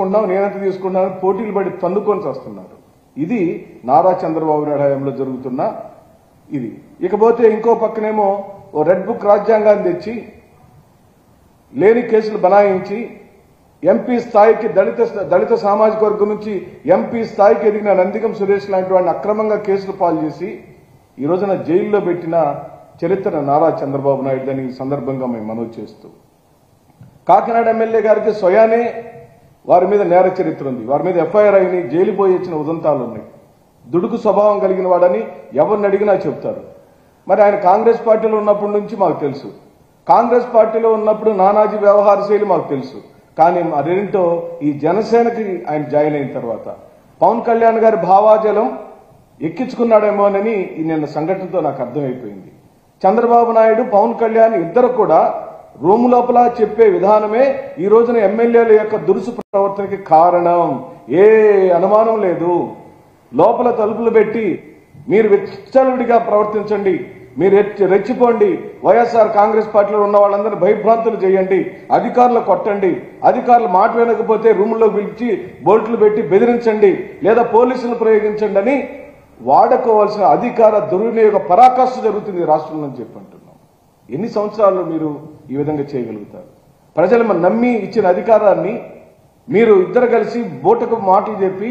నేనెంత తీసుకున్నాను పోటీలు పడి తన్నుకొని వస్తున్నారు. ఇది నారా చంద్రబాబు నాయుడు హయాంలో జరుగుతున్న ఇది. ఇకపోతే ఇంకో పక్కనేమో ఓ రెడ్ బుక్ రాజ్యాంగాన్ని తెచ్చి లేని కేసులు బనాయించి ఎంపీ స్థాయికి దళిత సామాజిక వర్గం నుంచి ఎంపీ స్థాయికి ఎదిగిన నందిగం సురేష్ లాంటి వాడిని అక్రమంగా కేసులు పాలు చేసి ఈ రోజున జైల్లో పెట్టిన చరిత్ర నారా చంద్రబాబు నాయుడుని ఈ సందర్భంగా మేము మనవి చేస్తూ, కాకినాడ ఎమ్మెల్యే గారికి స్వయానే వారి మీద నేర చరిత్ర ఉంది, వారి మీద ఎఫ్ఐఆర్ అయిన జైలు పోయి వచ్చిన ఉదంతాలు ఉన్నాయి. దుడుకు స్వభావం కలిగిన వాడని ఎవరిని అడిగినా చెప్తారు. మరి ఆయన కాంగ్రెస్ పార్టీలో ఉన్నప్పటి నుంచి మాకు తెలుసు, కాంగ్రెస్ పార్టీలో ఉన్నప్పుడు నానాజీ వ్యవహార శైలి మాకు తెలుసు. కానీ అదేంటో ఈ జనసేనకి ఆయన జాయిన్ అయిన తర్వాత పవన్ కళ్యాణ్ గారి భావాజలం ఎక్కించుకున్నాడేమోనని నిన్న సంఘటనతో నాకు అర్థమైపోయింది. చంద్రబాబు నాయుడు పవన్ కళ్యాణ్ ఇద్దరు కూడా రూము లోపల చెప్పే విధానమే ఈ రోజున ఎమ్మెల్యేల యొక్క దురుసు ప్రవర్తనకి కారణం. ఏ అనుమానం లేదు. లోపల తలుపులు పెట్టి మీరు విచ్చలవిడిగా ప్రవర్తించండి, మీరు రెచ్చిపోండి, వైఎస్ఆర్ కాంగ్రెస్ పార్టీలో ఉన్న వాళ్ళందరినీ భయభ్రాంతులు చేయండి, అధికారులు కొట్టండి, అధికారులు మాట వినకపోతే రూముల్లో పిలిచి బోల్ట్లు పెట్టి బెదిరించండి, లేదా పోలీసులు ప్రయోగించండి అని వాడుకోవాల్సిన అధికార దుర్వినియోగ పరాకాష్ఠ జరుగుతుంది రాష్ట్రంలో అని చెప్పంటున్నాం. ఎన్ని సంవత్సరాలు మీరు ఈ విధంగా చేయగలుగుతారు? ప్రజలు నమ్మి ఇచ్చిన అధికారాన్ని మీరు ఇద్దరు కలిసి బోటకు మాటలు చెప్పి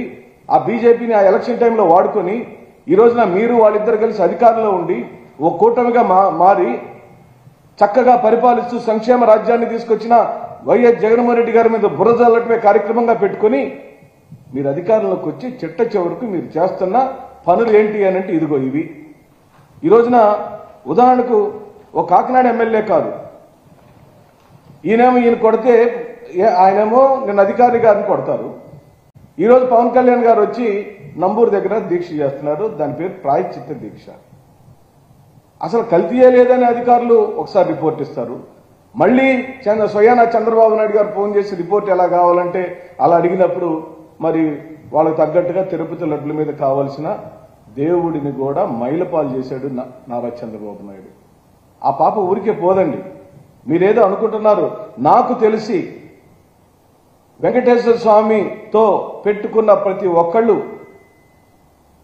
ఆ బీజేపీని ఆ ఎలక్షన్ టైంలో వాడుకొని ఈ రోజున మీరు వాళ్ళిద్దరు కలిసి అధికారంలో ఉండి ఓ కూటమిగా మారి చక్కగా పరిపాలిస్తూ సంక్షేమ రాజ్యాన్ని తీసుకొచ్చిన వైఎస్ జగన్మోహన్ రెడ్డి గారి మీద బురజల్లటమే కార్యక్రమంగా పెట్టుకుని మీరు అధికారంలోకి వచ్చి చిట్ట చివరకు మీరు చేస్తున్న పనులు ఏంటి అని అంటే ఇదిగో ఇవి. ఈ రోజున ఉదాహరణకు ఓ కాకినాడ ఎమ్మెల్యే కాదు, ఈయన కొడితే ఆయనేమో నిన్న అధికారి గారిని కొడతారు. ఈరోజు పవన్ కళ్యాణ్ గారు వచ్చి నంబూరు దగ్గర దీక్ష చేస్తున్నారు, దాని పేరు ప్రాయశ్చిత్త దీక్ష. అసలు కల్తీయే లేదని అధికారులు ఒకసారి రిపోర్ట్ ఇస్తారు, మళ్ళీ స్వయానా చంద్రబాబు నాయుడు గారు ఫోన్ చేసి రిపోర్ట్ ఎలా కావాలంటే అలా అడిగినప్పుడు మరి వాళ్ళకు తగ్గట్టుగా తిరుపతి లడ్ల మీద కావాల్సిన దేవుడిని కూడా మైలపాలు చేశాడు నారా చంద్రబాబు నాయుడు. ఆ పాప ఊరికే పోదండి. మీరేదో అనుకుంటున్నారు. నాకు తెలిసి వెంకటేశ్వర స్వామితో పెట్టుకున్న ప్రతి ఒక్కళ్ళు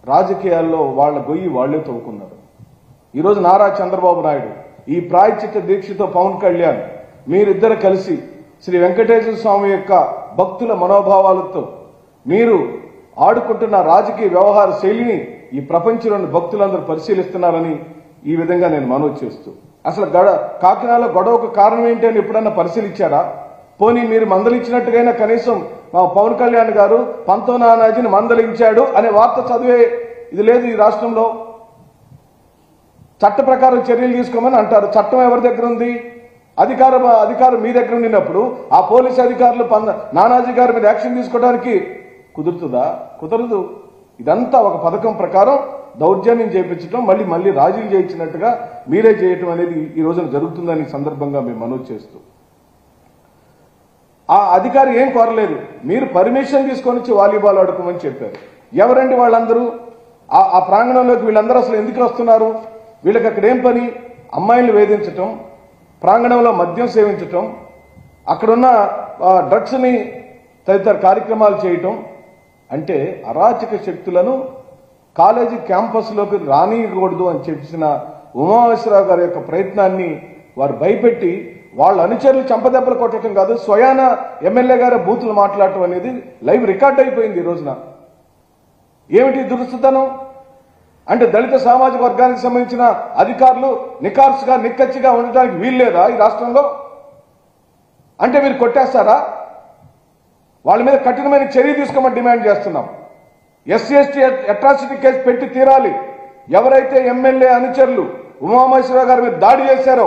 రాజకీయాల్లో వాళ్ళ గొయ్యి వాళ్లే తవ్వుకున్నారు. ఈరోజు నారా చంద్రబాబు నాయుడు ఈ ప్రాయశ్చిత్త దీక్షతో పవన్ కళ్యాణ్ మీరిద్దరు కలిసి శ్రీ వెంకటేశ్వర స్వామి యొక్క భక్తుల మనోభావాలతో మీరు ఆడుకుంటున్న రాజకీయ వ్యవహార శైలిని ఈ ప్రపంచంలోని భక్తులందరూ పరిశీలిస్తున్నారని ఈ విధంగా నేను మనవి చేస్తూ, అసలు కాకినాడలో గొడవకు కారణం ఏంటి అని ఎప్పుడన్నా పరిశీలించారా? పోనీ మీరు మందలించినట్టుగైనా కనీసం మా పవన్ కళ్యాణ్ గారు పంతో నానాజీని మందలించాడు అనే వార్త చదివే ఇది లేదు ఈ రాష్ట్రంలో. చట్ట ప్రకారం చర్యలు తీసుకోమని అంటారు. చట్టం ఎవరి దగ్గర ఉంది? అధికారం మీ దగ్గర ఉండినప్పుడు ఆ పోలీసు అధికారులు నానాజీ గారి మీద యాక్షన్ తీసుకోవడానికి కుదురుతుందా? కుదరదు. ఇదంతా ఒక పథకం ప్రకారం దౌర్జన్యం చేయించడం, మళ్ళీ రాజీలు చేయించినట్టుగా మీరే చేయటం అనేది ఈ రోజున జరుగుతుందని సందర్భంగా మేము మనవి చేస్తూ, ఆ అధికారి ఏం కోరలేదు, మీరు పర్మిషన్ తీసుకొని వచ్చి వాలీబాల్ ఆడుకోమని చెప్పారు. ఎవరండి వాళ్ళందరూ? ఆ ప్రాంగణంలోకి వీళ్ళందరూ అసలు ఎందుకు వస్తున్నారు? వీళ్ళకి అక్కడ ఏం పని? అమ్మాయిలు వేధించటం, ప్రాంగణంలో మద్యం సేవించటం, అక్కడున్న డ్రగ్స్ని తదితర కార్యక్రమాలు చేయటం. అంటే అరాచక శక్తులను కాలేజీ క్యాంపస్లోకి రానియకూడదు అని చెప్పిన ఉమామేశ్వరరావు గారి యొక్క ప్రయత్నాన్ని వారు భయపెట్టి వాళ్ళ అనుచరులు చంపదెబ్బలు కొట్టడం కాదు, స్వయాన ఎమ్మెల్యే గారి బూతులు మాట్లాడటం అనేది లైవ్ రికార్డ్ అయిపోయింది ఈ రోజున. ఏమిటి దురుస్తనం? అంటే దళిత సామాజిక వర్గానికి సంబంధించిన అధికారులు నిఖార్సుగా నిక్కచ్చిగా ఉండటానికి వీల్లేదా ఈ రాష్ట్రంలో? అంటే మీరు కొట్టేస్తారా? వాళ్ళ మీద కఠినమైన చర్య తీసుకోమని డిమాండ్ చేస్తున్నాం. ఎస్సీ ఎస్టీ అట్రాసిటీ కేసు పెట్టి తీరాలి. ఎవరైతే ఎమ్మెల్యే అనుచరులు ఉమామేశ్వరరావు గారి మీద దాడి చేశారో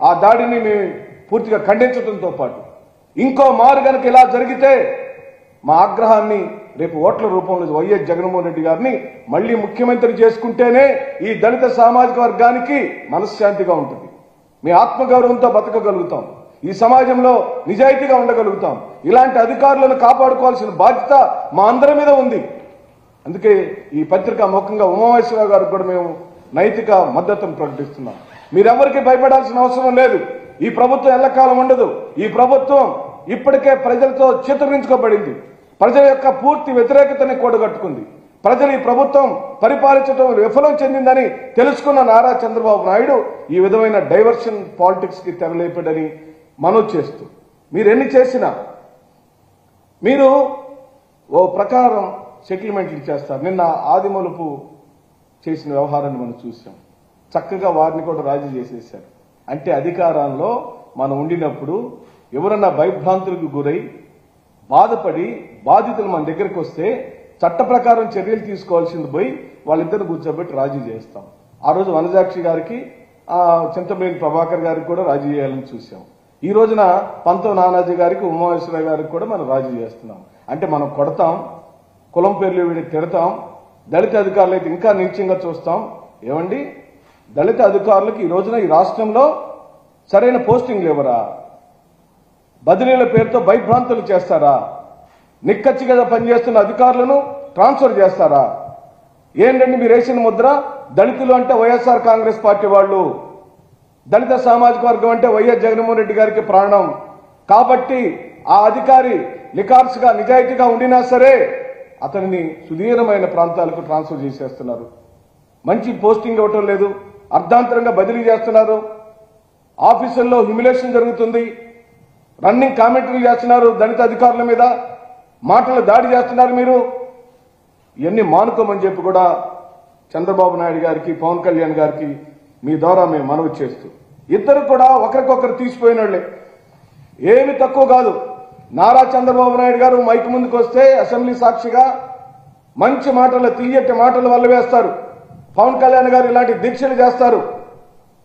ఆ దాడిని మేము పూర్తిగా ఖండించడంతో పాటు ఇంకో మారు కనుక ఇలా జరిగితే మా ఆగ్రహాన్ని రేపు ఓట్ల రూపంలో వైఎస్ జగన్మోహన్ రెడ్డి గారిని మళ్లీ ముఖ్యమంత్రి చేసుకుంటేనే ఈ దళిత సామాజిక వర్గానికి మనశ్శాంతిగా ఉంటుంది. మీ ఆత్మగౌరవంతో బతకగలుగుతాం, ఈ సమాజంలో నిజాయితీగా ఉండగలుగుతాం. ఇలాంటి అధికారులను కాపాడుకోవాల్సిన బాధ్యత మా అందరి మీద ఉంది. అందుకే ఈ పత్రిక ముఖంగా ఉమామేశ్వరరావు గారికి కూడా మేము నైతిక మద్దతును ప్రకటిస్తున్నాం. మీరెవరికి భయపడాల్సిన అవసరం లేదు. ఈ ప్రభుత్వం ఎల్లకాలం ఉండదు. ఈ ప్రభుత్వం ఇప్పటికే ప్రజలతో చిత్రీకరించుకోబడింది. ప్రజల యొక్క పూర్తి వ్యతిరేకతని కూడగట్టుకుంది. ప్రజలు ఈ ప్రభుత్వం పరిపాలించడం విఫలం చెందిందని తెలుసుకున్న నారా చంద్రబాబు నాయుడు ఈ విధమైన డైవర్షన్ పాలిటిక్స్ కి తెరలేపాడని మనవి చేస్తూ, మీరు ఎన్ని చేసినా మీరు ఓ ప్రకారం సెటిల్మెంట్లు చేస్తారు. నిన్న ఆదిమూలపు చేసిన వ్యవహారాన్ని మనం చూసాం. చక్కగా వారిని కూడా రాజీ చేసేశారు. అంటే అధికారంలో మనం ఉండినప్పుడు ఎవరన్నా భయభ్రాంతులకు గురై బాధపడి బాధితులు మన దగ్గరికి వస్తే చట్ట ప్రకారం చర్యలు తీసుకోవాల్సింది పోయి వాళ్ళిద్దరిని కూర్చోబెట్టి రాజీ చేస్తాం. ఆ రోజు వనజాక్షి గారికి చింతమనేని ప్రభాకర్ గారికి కూడా రాజీ చేయాలని చూసాం. ఈ రోజున పంతం నానాజీ గారికి ఉమామేశ్వరరావు గారికి కూడా మనం రాజీ చేస్తున్నాం. అంటే మనం కొడతాం, కులం పేర్లు వీడి తిడతాం, దళిత అధికారులు అయితే ఇంకా నీచంగా చూస్తాం. ఏమండి, దళిత అధికారులకు ఈ రోజున ఈ రాష్ట్రంలో సరైన పోస్టింగ్లు ఇవ్వరా? బదిలీల పేరుతో భయభ్రాంతులు చేస్తారా? నిక్కచ్చిగా పనిచేస్తున్న అధికారులను ట్రాన్స్ఫర్ చేస్తారా? ఏంటండి మీరు వేసిన ముద్ర? దళితులు అంటే వైఎస్ఆర్ కాంగ్రెస్ పార్టీ వాళ్ళు, దళిత సామాజిక వర్గం అంటే వైఎస్ జగన్మోహన్ రెడ్డి గారికి ప్రాణం. కాబట్టి ఆ అధికారి నికార్సుగా నిజాయితీగా ఉండినా సరే అతనిని సుదీర్ఘమైన ప్రాంతాలకు ట్రాన్స్ఫర్ చేసేస్తున్నారు. మంచి పోస్టింగ్ ఇవ్వటం లేదు, అర్ధాంతరంగా బదిలీ చేస్తున్నారు. ఆఫీసుల్లో హ్యూమిలేషన్ జరుగుతుంది, రన్నింగ్ కామెంటరీ చేస్తున్నారు, దళిత అధికారుల మీద మాటలు దాడి చేస్తున్నారు. మీరు ఇవన్నీ మానుకోమని చెప్పి కూడా చంద్రబాబు నాయుడు గారికి, పవన్ కళ్యాణ్ గారికి మీ ద్వారా మేము మనవి చేస్తూ, ఇద్దరు కూడా ఒకరికొకరు తీసిపోయినోళ్లే, ఏమి తక్కువ కాదు. నారా చంద్రబాబు నాయుడు గారు మైక్ ముందుకు వస్తే అసెంబ్లీ సాక్షిగా మంచి మాటలు, తీయటి మాటలు వల్ల వేస్తారు. పవన్ కళ్యాణ్ గారు ఇలాంటి దీక్షలు చేస్తారు,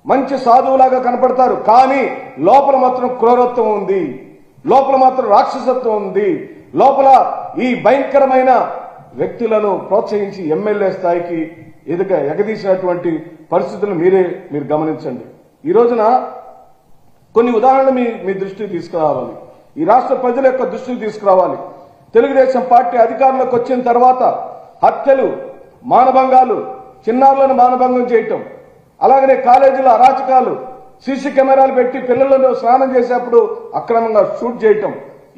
మంచి సాధువులాగా కనపడతారు. కానీ లోపల మాత్రం క్రూరత్వం ఉంది, లోపల మాత్రం రాక్షసత్వం ఉంది. లోపల ఈ భయంకరమైన వ్యక్తులను ప్రోత్సహించి ఎమ్మెల్యే స్థాయికి ఎగదీసినటువంటి పరిస్థితులను మీరు గమనించండి. ఈ రోజున కొన్ని ఉదాహరణలు మీ దృష్టికి తీసుకురావాలి, ఈ రాష్ట్ర ప్రజల యొక్క దృష్టికి తీసుకురావాలి. తెలుగుదేశం పార్టీ అధికారంలోకి వచ్చిన తర్వాత హత్యలు, మానభంగాలు, చిన్నారులను మానభంగం చేయటం, అలాగనే కాలేజీలో అరాచకాలు, సీసీ కెమెరాలు పెట్టి పిల్లలను స్నానం చేసేప్పుడు అక్రమంగా షూట్ చేయటం,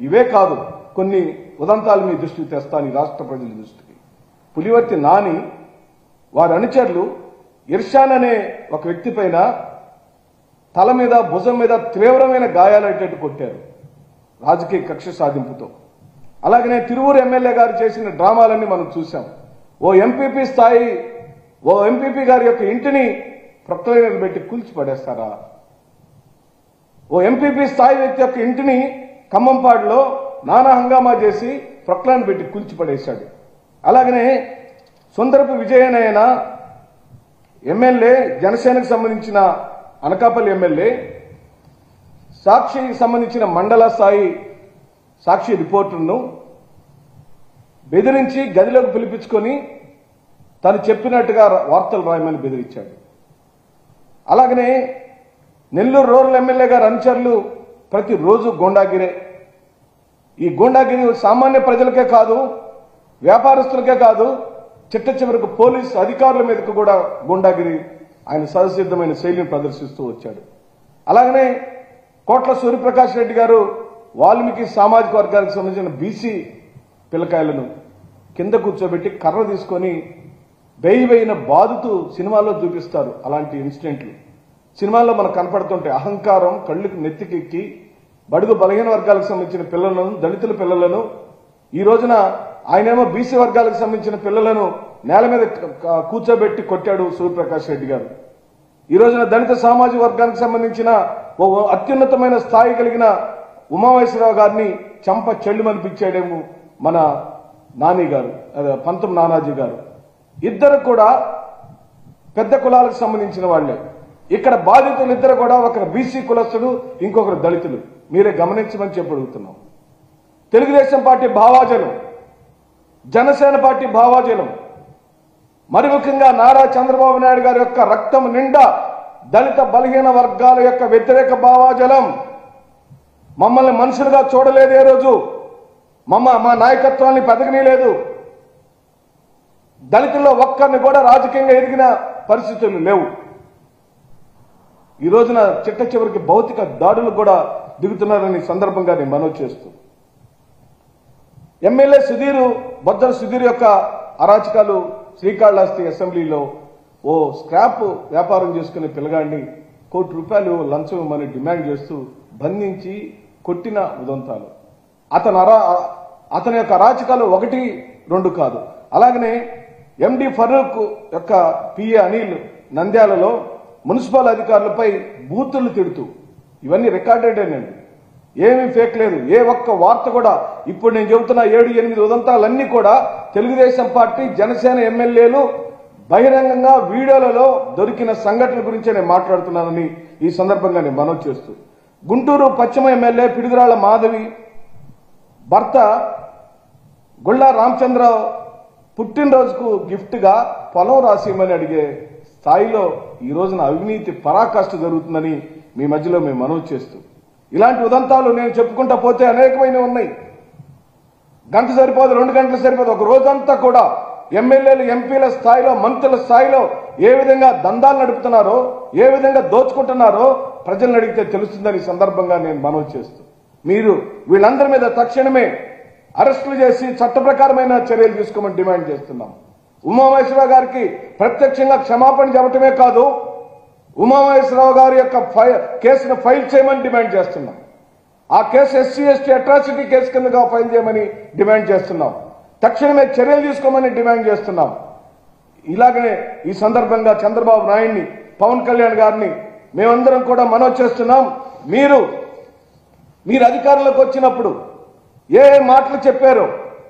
ఇవే కాదు కొన్ని ఉదంతాలు మీ దృష్టికి తెస్తాను, ఈ రాష్ట్ర ప్రజల దృష్టికి. పులివర్తి నాని వారి అనుచరులు ఇర్షాన్ అనే ఒక వ్యక్తి పైన తల మీద, భుజం మీద తీవ్రమైన గాయాలయ్యేటట్టు కొట్టారు రాజకీయ కక్ష సాధింపుతో. అలాగనే తిరువూరు ఎమ్మెల్యే గారు చేసిన డ్రామాలన్నీ మనం చూసాం. ఓ ఎంపీపీ గారి యొక్క ఇంటిని ప్రొక్లైనర్ పెట్టి కూల్చి పడేస్తారా? ఓ ఎంపీపీ స్థాయి వ్యక్తి యొక్క ఇంటిని ఖమ్మంపాడులో నానా హంగామా చేసి ప్రొక్లైనర్ పెట్టి కూల్చి పడేశాడు. అలాగనే సుందరపు విజయనయన ఎమ్మెల్యే, జనసేనకు సంబంధించిన అనకాపల్లి ఎమ్మెల్యే, సాక్షికి సంబంధించిన మండల స్థాయి సాక్షి రిపోర్టర్ను బెదిరించి గదిలోకి పిలిపించుకొని తను చెప్పినట్టుగా వార్తలు రాయమని బెదిరించాడు. అలాగనే నెల్లూరు రూరల్ ఎమ్మెల్యే గారు అనుచరులు ప్రతిరోజు గూండాగిరే. ఈ గూండాగిరి సామాన్య ప్రజలకే కాదు, వ్యాపారస్తులకే కాదు, చిట్ట చివరకు పోలీసు అధికారుల మీదకు కూడా గూండాగిరి ఆయన సహసిద్ధమైన శైలిని ప్రదర్శిస్తూ వచ్చాడు. అలాగనే కోట్ల సూర్యప్రకాష్ రెడ్డి గారు వాల్మీకి సామాజిక వర్గానికి సంబంధించిన బీసీ పిల్లకాయలను కింద కూర్చోబెట్టి కర్ర తీసుకొని వేయిన బాదుతూ సినిమాల్లో చూపిస్తారు. అలాంటి ఇన్సిడెంట్లు సినిమాల్లో మనకు కనపడుతుంటే అహంకారం కళ్ళుకు నెత్తికెక్కి బడుగు బలహీన వర్గాలకు సంబంధించిన పిల్లలను, దళితుల పిల్లలను, ఈ రోజున ఆయనేమో బీసీ వర్గాలకు సంబంధించిన పిల్లలను నేల మీద కూర్చోబెట్టి కొట్టాడు సూర్యప్రకాష్ రెడ్డి గారు. ఈ రోజున దళిత సామాజిక వర్గానికి సంబంధించిన ఓ అత్యున్నతమైన స్థాయి కలిగిన ఉమామేశ్వరరావు గారిని చంప చెల్లుమనిపించాడేమో మన నాని గారు, పంతం నానాజీ గారు. ఇద్దరు కూడా పెద్ద కులాలకు సంబంధించిన వాళ్లే. ఇక్కడ బాధితులు ఇద్దరు కూడా, ఒకరు బీసీ కులస్తుడు, ఇంకొకరు దళితులు. మీరే గమనించమని చెప్పి అడుగుతున్నాం. తెలుగుదేశం పార్టీ భావాజలం, జనసేన పార్టీ భావాజలం, మరి ముఖ్యంగా నారా చంద్రబాబు నాయుడు గారి యొక్క రక్తం నిండా దళిత బలహీన వర్గాల యొక్క వ్యతిరేక భావాజలం. మమ్మల్ని మనుషులుగా చూడలేదు, ఏ రోజు మా నాయకత్వాన్ని పదకనీయలేదు. దళితుల్లో ఒక్కరిని కూడా రాజకీయంగా ఎదిగిన పరిస్థితులు లేవు. ఈ రోజున చిట్ట చివరికి భౌతిక దాడులు కూడా దిగుతున్నారని సందర్భంగా నేను మనవి చేస్తూ, ఎమ్మెల్యే బొజ్జల సుధీర్ యొక్క అరాచకాలు శ్రీకాళహస్తి అసెంబ్లీలో ఓ స్క్రాప్ వ్యాపారం చేసుకునే పిల్లగాడిని ₹1 కోటి లంచం ఇవ్వమని డిమాండ్ చేస్తూ బంధించి కొట్టిన ఉదంతాలు. అతని యొక్క అరాచకాలు 1, 2 కాదు. అలాగనే ఎండి ఫరూక్ యొక్క పిఏ అనిల్ నంద్యాలలో మున్సిపల్ అధికారులపై బూతులు తిడుతూ, ఇవన్నీ రికార్డెడేనండి, ఏమీ ఫేక్ లేదు. ఏ ఒక్క వార్త కూడా ఇప్పుడు నేను చెబుతున్న 7, 8 ఉదంతాలన్నీ కూడా తెలుగుదేశం పార్టీ జనసేన ఎమ్మెల్యేలు బహిరంగంగా వీడియోలలో దొరికిన సంఘటనల గురించి నేను మాట్లాడుతున్నానని ఈ సందర్భంగా నేను మనవి చేస్తూ, గుంటూరు పశ్చిమ ఎమ్మెల్యే పిడుగురాళ్ల మాధవి భర్త గుళ్ళ రామచంద్ర పుట్టినరోజుకు గిఫ్ట్ గా పొలం రాసిమని అడిగే స్థాయిలో ఈ రోజున అవినీతి పరాకాష్ఠ జరుగుతుందని మీ మధ్యలో మేము మనవి చేస్తూ, ఇలాంటి ఉదంతాలు నేను చెప్పుకుంటా పోతే అనేకమైనవి ఉన్నాయి. గంట సరిపోదు, 2 గంటలు సరిపోదు, ఒక రోజంతా కూడా ఎమ్మెల్యేలు ఎంపీల స్థాయిలో మంత్రుల స్థాయిలో ఏ విధంగా దందాలు నడుపుతున్నారో, ఏ విధంగా దోచుకుంటున్నారో ప్రజలను అడిగితే తెలుస్తుందని సందర్భంగా నేను మనవి చేస్తూ, మీరు వీళ్ళందరి మీద తక్షణమే అరెస్టులు చేసి చట్ట ప్రకారమైన చర్యలు తీసుకోమని డిమాండ్ చేస్తున్నాం. ఉమామహేశ్వరరావు గారికి ప్రత్యక్షంగా క్షమాపణ చెప్పటమే కాదు, ఉమామహేశ్వరరావు గారి యొక్క కేసును ఫైల్ చేయమని డిమాండ్ చేస్తున్నాం. ఆ case SC ST atrocity case కిందగా ఫైల్ చేయమని డిమాండ్ చేస్తున్నాం. తక్షణమే చర్యలు తీసుకోమని డిమాండ్ చేస్తున్నాం. ఇలాగనే ఈ సందర్భంగా చంద్రబాబు నాయుడిని, పవన్ కళ్యాణ్ గారిని మేమందరం కూడా మనవి చేస్తున్నాం. మీరు అధికారంలోకి వచ్చినప్పుడు ఏ మాటలు చెప్పారో,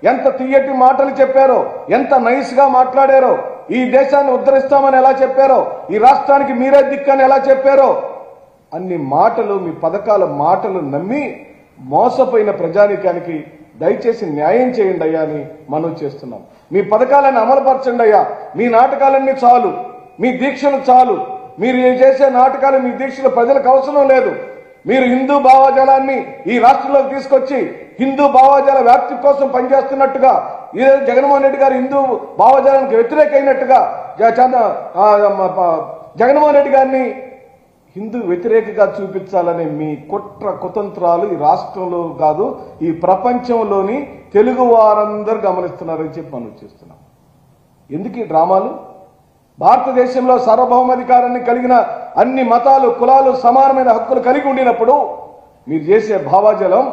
ఎంత తీయటి మాటలు చెప్పారో, ఎంత నైస్ గా మాట్లాడారో, ఈ దేశాన్ని ఉద్ధరిస్తామని ఎలా చెప్పారో, ఈ రాష్ట్రానికి మీరే దిక్కని ఎలా చెప్పారో, అన్ని మాటలు, మీ పథకాల మాటలు నమ్మి మోసపోయిన ప్రజానీకానికి దయచేసి న్యాయం చేయండి అయ్యా అని మనవి చేస్తున్నాం. మీ పథకాలను అమలుపరచండి అయ్యా. మీ నాటకాలన్నీ చాలు, మీ దీక్షలు చాలు. మీరు చేసే నాటకాలు, మీ దీక్షలు ప్రజలకు అవసరం లేదు. మీరు హిందూ భావజాలాన్ని ఈ రాష్ట్రంలోకి తీసుకొచ్చి హిందూ భావజాల వ్యాప్తి కోసం పనిచేస్తున్నట్టుగా, ఈరోజు జగన్మోహన్ రెడ్డి గారు హిందూ భావజాలానికి వ్యతిరేకమైనట్టుగా జగన్మోహన్ రెడ్డి గారిని హిందూ వ్యతిరేకగా చూపించాలనే మీ కుతంత్రాలు ఈ రాష్ట్రంలో కాదు, ఈ ప్రపంచంలోని తెలుగు వారందరూ గమనిస్తున్నారని చెప్పి మనం చేస్తున్నాం. ఎందుకు ఈ డ్రామాలు? భారతదేశంలో సార్వభౌమాధికారాన్ని కలిగిన అన్ని మతాలు, కులాలు సమానమైన హక్కులు కలిగి ఉండినప్పుడు మీరు చేసే భావజాలం,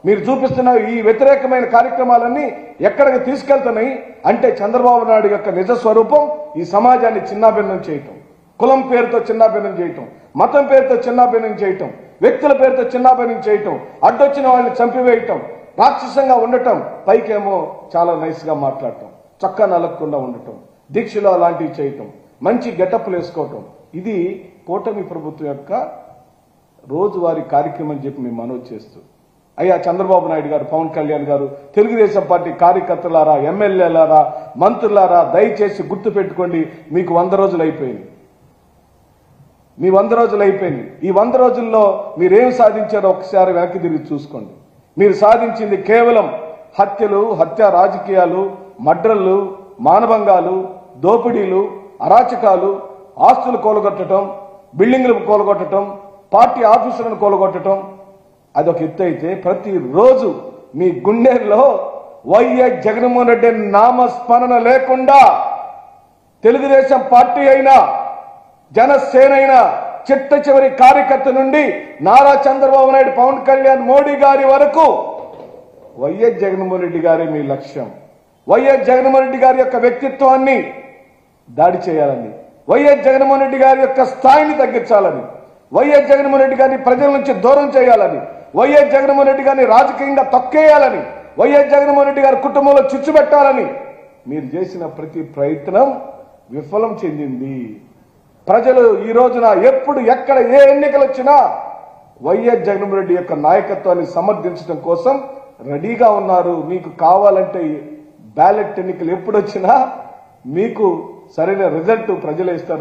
మీరు చూపిస్తున్న ఈ వ్యతిరేకమైన కార్యక్రమాలన్నీ ఎక్కడికి తీసుకెళ్తున్నాయి అంటే చంద్రబాబు నాయుడు యొక్క నిజ స్వరూపం ఈ సమాజాన్ని చిన్నాభిన్నం చేయటం, కులం పేరుతో చిన్నాభిన్నం చేయటం, మతం పేరుతో చిన్నాభిన్నం చేయటం, వ్యక్తుల పేరుతో చిన్నాభిన్నం చేయటం, అడ్డొచ్చిన వాళ్ళని చంపివేయటం, రాక్షసంగా ఉండటం, పైకేమో చాలా నైస్ గా మాట్లాడటం, చక్కా నలగకుండా ఉండటం, దీక్షలో అలాంటివి చేయటం, మంచి గెటప్లు వేసుకోవటం, ఇది కూటమి ప్రభుత్వం యొక్క రోజువారీ కార్యక్రమం అని చెప్పి మేము మనవి చేస్తూ, అయ్యా చంద్రబాబు నాయుడు గారు, పవన్ కళ్యాణ్ గారు, తెలుగుదేశం పార్టీ కార్యకర్తలారా, ఎమ్మెల్యేలారా, మంత్రులారా, దయచేసి గుర్తు పెట్టుకోండి, మీకు 100 రోజులు అయిపోయింది. మీ 100 రోజులు అయిపోయింది. ఈ 100 రోజుల్లో మీరేం సాధించారో ఒకసారి వెనక్కి తిరిగి చూసుకోండి. మీరు సాధించింది కేవలం హత్యలు, హత్య రాజకీయాలు, మర్డర్లు, మానభంగాలు, దోపిడీలు, అరాచకాలు, ఆస్తులు కూలగొట్టడం, బిల్డింగ్లు కూలగొట్టడం, పార్టీ ఆఫీసులను కూలగొట్టడం. అదొక ఎత్తు అయితే ప్రతిరోజు మీ గుండెల్లో వైఎస్ జగన్మోహన్ రెడ్డి నామస్మరణ లేకుండా తెలుగుదేశం పార్టీ అయినా, జనసేన అయినా, చిట్ట చివరి కార్యకర్త నుండి నారా చంద్రబాబు నాయుడు, పవన్ కళ్యాణ్, మోడీ గారి వరకు వైఎస్ జగన్మోహన్ రెడ్డి గారే మీ లక్ష్యం. వైఎస్ జగన్మోహన్ రెడ్డి గారి యొక్క వ్యక్తిత్వాన్ని దాడి చేయాలని, వైఎస్ జగన్మోహన్ రెడ్డి గారి యొక్క స్థాయిని తగ్గించాలని, వైఎస్ జగన్మోహన్ రెడ్డి గారిని ప్రజల నుంచి దూరం చేయాలని, వైఎస్ జగన్మోహన్ రెడ్డి గారిని రాజకీయంగా తొక్కేయాలని, వైఎస్ జగన్మోహన్ రెడ్డి గారి కుటుంబంలో చిచ్చు పెట్టాలని మీరు చేసిన ప్రతి ప్రయత్నం విఫలం చెందింది. ప్రజలు ఈ రోజున ఎప్పుడు ఎక్కడ ఏ ఎన్నికలు వచ్చినా వైఎస్ జగన్మోహన్ రెడ్డి యొక్క నాయకత్వాన్ని సమర్థించడం కోసం రెడీగా ఉన్నారు. మీకు కావాలంటే బ్యాలెట్ ఎన్నికలు ఎప్పుడు వచ్చినా మీకు సరైన రిజల్ట్ ప్రజలు ఇస్తారు.